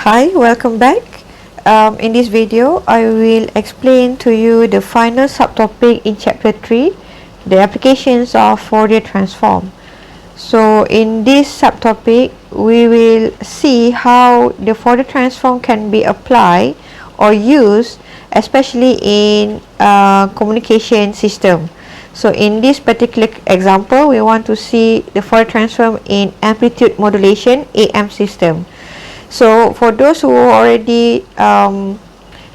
Hi, welcome back. In this video, I will explain to you the final subtopic in chapter 3, the applications of Fourier transform. So in this subtopic, we will see how the Fourier transform can be applied or used, especially in communication system. So in this particular example, we want to see the Fourier transform in amplitude modulation AM system. So for those who already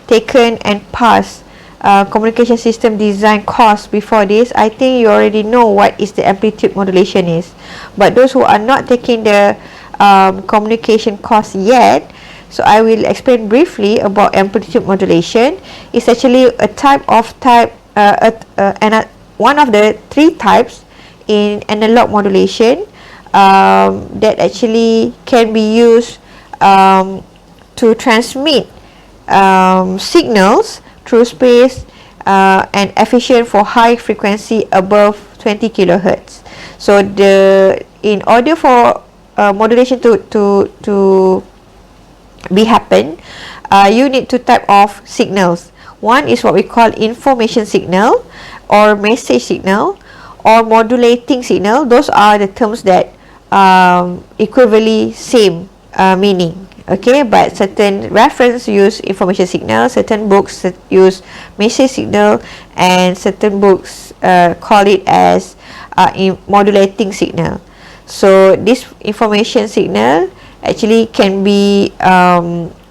taken and passed communication system design course before this, I think you already know what is the amplitude modulation is. But those who are not taking the communication course yet, so I will explain briefly about amplitude modulation. It's actually a one of the three types in analog modulation that actually can be used to transmit signals through space and efficient for high frequency above 20 kilohertz. So in order for modulation to be happen, you need two type of signals. One is what we call information signal or message signal or modulating signal. Those are the terms that equivalently same meaning, okay, but certain reference use information signal, certain books use message signal, and certain books call it as modulating signal. So this information signal actually can be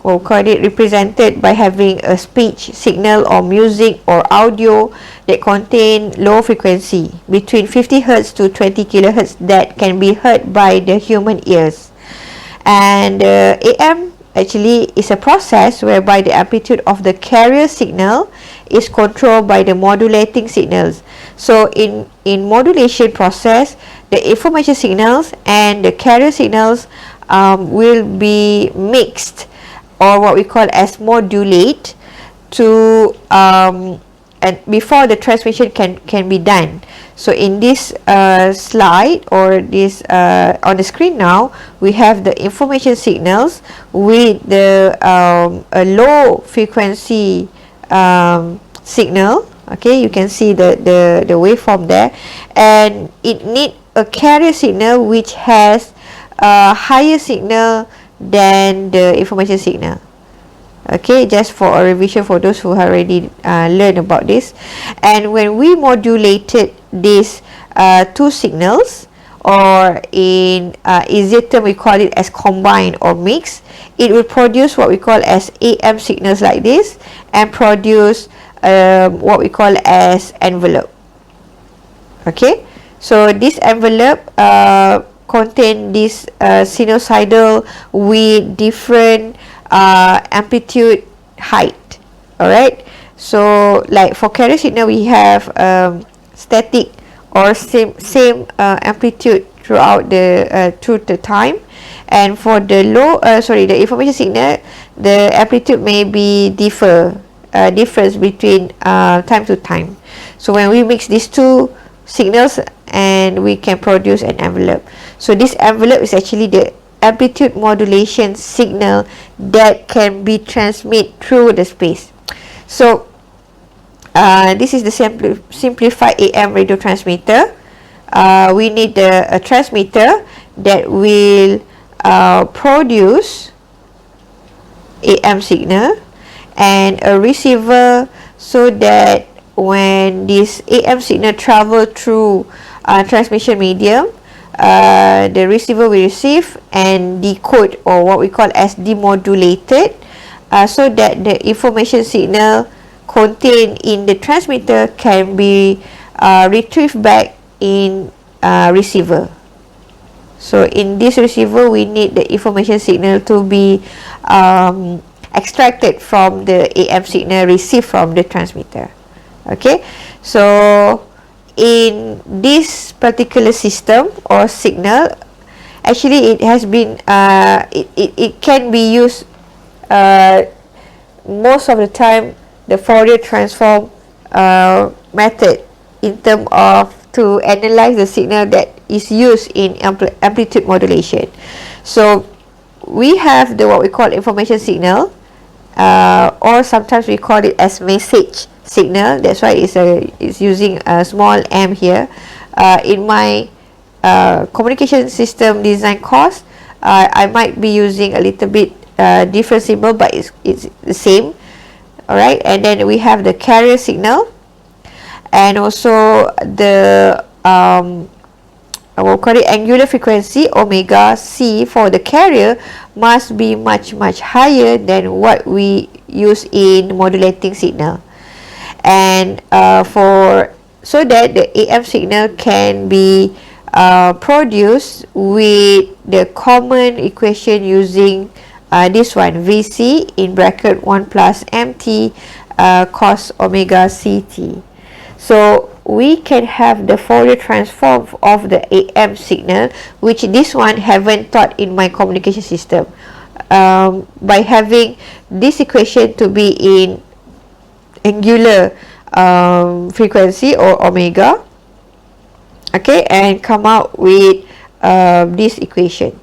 represented by having a speech signal or music or audio that contain low frequency between 50 Hz to 20 kHz that can be heard by the human ears. And AM actually is a process whereby the amplitude of the carrier signal is controlled by the modulating signals. So in modulation process, the information signals and the carrier signals will be mixed, or what we call as modulate, to and before the transmission can be done. So in this slide or this on the screen now, we have the information signals with the a low frequency signal. Okay, you can see the waveform there, and it need a carrier signal which has a higher signal than the information signal. Okay, just for a revision for those who have already learned about this. And when we modulated these two signals, or in easier term we call it as combine or mix, it will produce what we call as AM signals like this, and produce what we call as envelope. Okay, so this envelope contain this sinusoidal with different amplitude height. Alright, so like for carrier signal we have static or same amplitude throughout the time, and for the the information signal, the amplitude may be difference between time to time. So when we mix these two signals, and we can produce an envelope. So this envelope is actually the amplitude modulation signal that can be transmitted through the space. So this is the simplified AM radio transmitter. We need a transmitter that will produce AM signal, and a receiver, so that when this AM signal travel through transmission medium, the receiver will receive and decode, or what we call as demodulated, so that the information signal contained in the transmitter can be retrieved back in receiver. So in this receiver, we need the information signal to be extracted from the AM signal received from the transmitter. Okay, so in this particular system or signal, actually it has been it can be used most of the time, the Fourier transform method, in terms of to analyze the signal that is used in amplitude modulation. So we have the what we call information signal, or sometimes we call it as message signal. That's why it's using a small m here. In my communication system design course, I might be using a little bit different symbol, but it's the same. Alright, and then we have the carrier signal, and also the we'll call it angular frequency omega c for the carrier must be much higher than what we use in modulating signal, and so that the AM signal can be produced with the common equation using this one, VC in bracket 1 plus MT cos omega CT. So we can have the Fourier transform of the AM signal, which this one haven't taught in my communication system, by having this equation to be in angular frequency or omega, okay, and come out with this equation.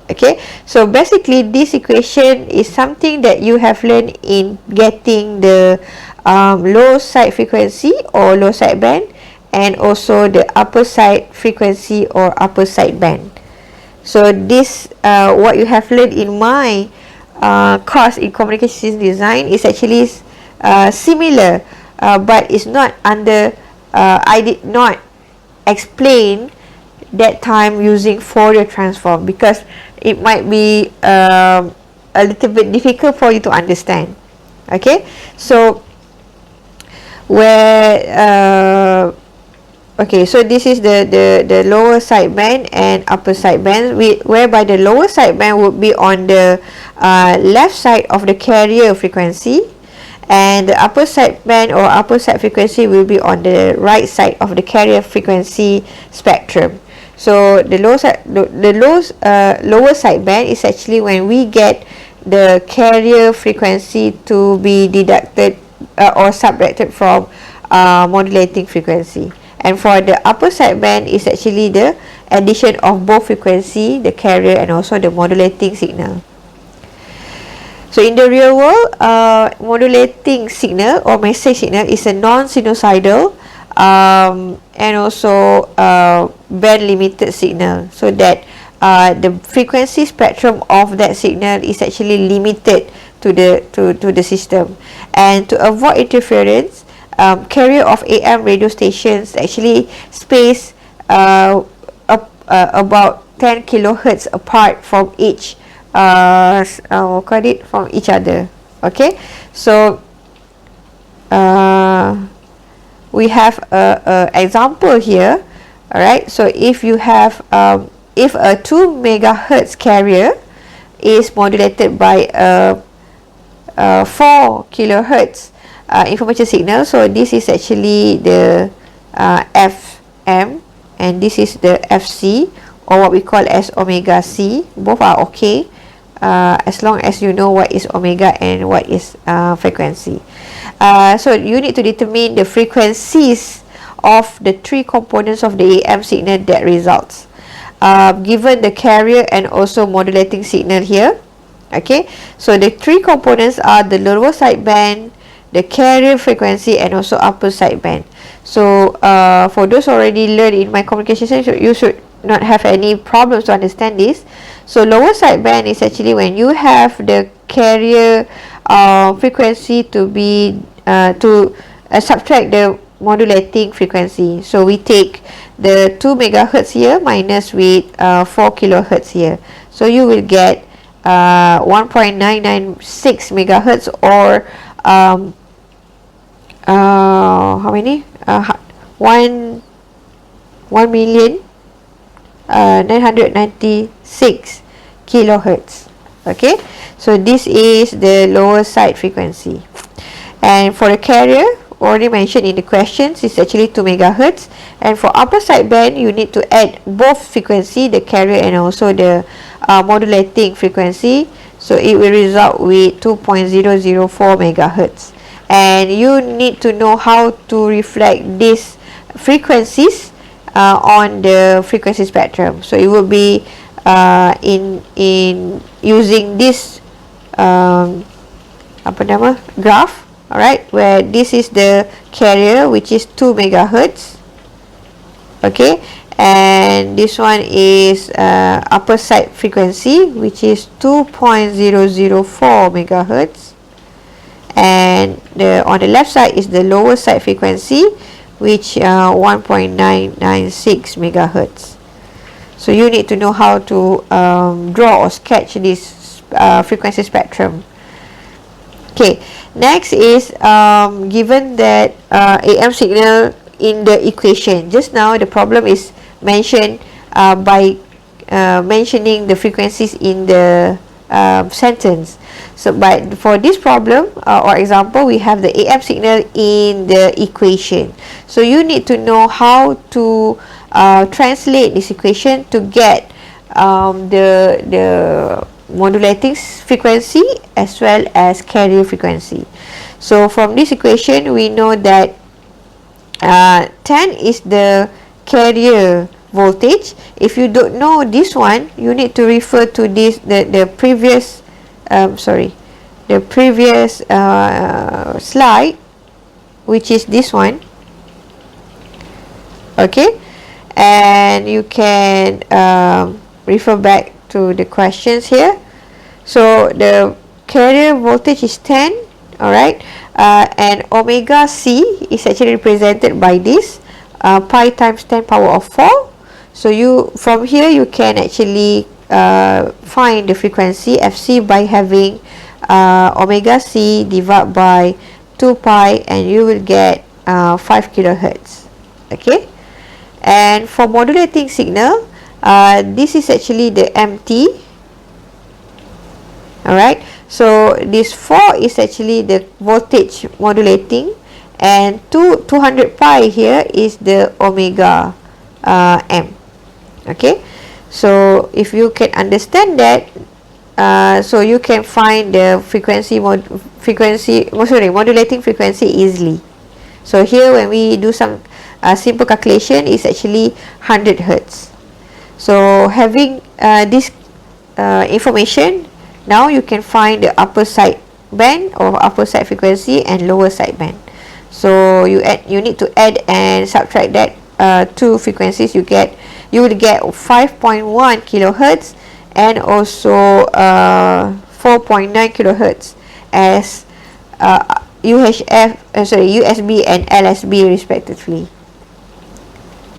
Okay, so basically this equation is something that you have learned in getting the low side frequency or low side band, and also the upper side frequency or upper side band. So this what you have learned in my course in communication design is actually similar, but it's not under I did not explain that time using Fourier transform, because it might be a little bit difficult for you to understand. Okay, so so this is the lower side band and upper side band, whereby the lower side band would be on the left side of the carrier frequency, and the upper side band or upper side frequency will be on the right side of the carrier frequency spectrum. So the lower side band is actually when we get the carrier frequency to be deducted or subtracted from modulating frequency, and for the upper side band is actually the addition of both frequency, the carrier and also the modulating signal. So in the real world, modulating signal or message signal is a non-sinusoidal and also band limited signal, so that the frequency spectrum of that signal is actually limited to the system. And to avoid interference, carrier of AM radio stations actually space about 10 kilohertz apart from each from each other. Okay, so we have a example here. All right, so if you have if a 2 megahertz carrier is modulated by a 4 kilohertz information signal, so this is actually the FM, and this is the FC, or what we call as omega C. Both are okay, as long as you know what is omega and what is frequency. So you need to determine the frequencies of the three components of the AM signal that results, given the carrier and also modulating signal here. Okay, so the three components are the lower side band, the carrier frequency, and also upper side band. So for those already learned in my communication section, you should not have any problems to understand this. So lower side band is actually when you have the carrier frequency to be subtract the modulating frequency. So we take the 2 megahertz here minus with 4 kilohertz here, so you will get 1.996 megahertz, or how many? 1,996 kilohertz. Okay, so this is the lower side frequency. And for the carrier, already mentioned in the questions, it's actually 2 megahertz. And for upper side band, you need to add both frequency, the carrier and also the modulating frequency, so it will result with 2.004 megahertz. And you need to know how to reflect these frequencies on the frequency spectrum. So it will be in using this graph, alright, where this is the carrier, which is 2 megahertz, okay, and this one is upper side frequency, which is 2.004 megahertz, and on the left side is the lower side frequency, which 1.996 megahertz. So you need to know how to draw or sketch this frequency spectrum. Okay, next is given that AM signal in the equation. Just now the problem is mentioned by mentioning the frequencies in the sentence. So but for this problem or example, we have the AM signal in the equation. So you need to know how to translate this equation to get the modulating frequency as well as carrier frequency. So from this equation, we know that 10 is the carrier voltage. If you don't know this one, you need to refer to this the previous slide, which is this one, okay, and you can refer back to the questions here. So the carrier voltage is 10, alright, and omega C is actually represented by this pi times 10 power of 4. So you from here you can actually find the frequency FC by having omega C divided by 2 pi, and you will get 5 kilohertz. Okay, and for modulating signal, this is actually the MT. Alright, so this 4 is actually the voltage modulating, and 200 pi here is the omega M. Okay, so if you can understand that, so you can find the modulating frequency easily. So here when we do some simple calculation, is actually 100 hertz. So having this information, now you can find the upper side band or upper side frequency and lower side band. So you need to add and subtract that two frequencies. You will get 5.1 kilohertz and also 4.9 kilohertz as USB and LSB respectively.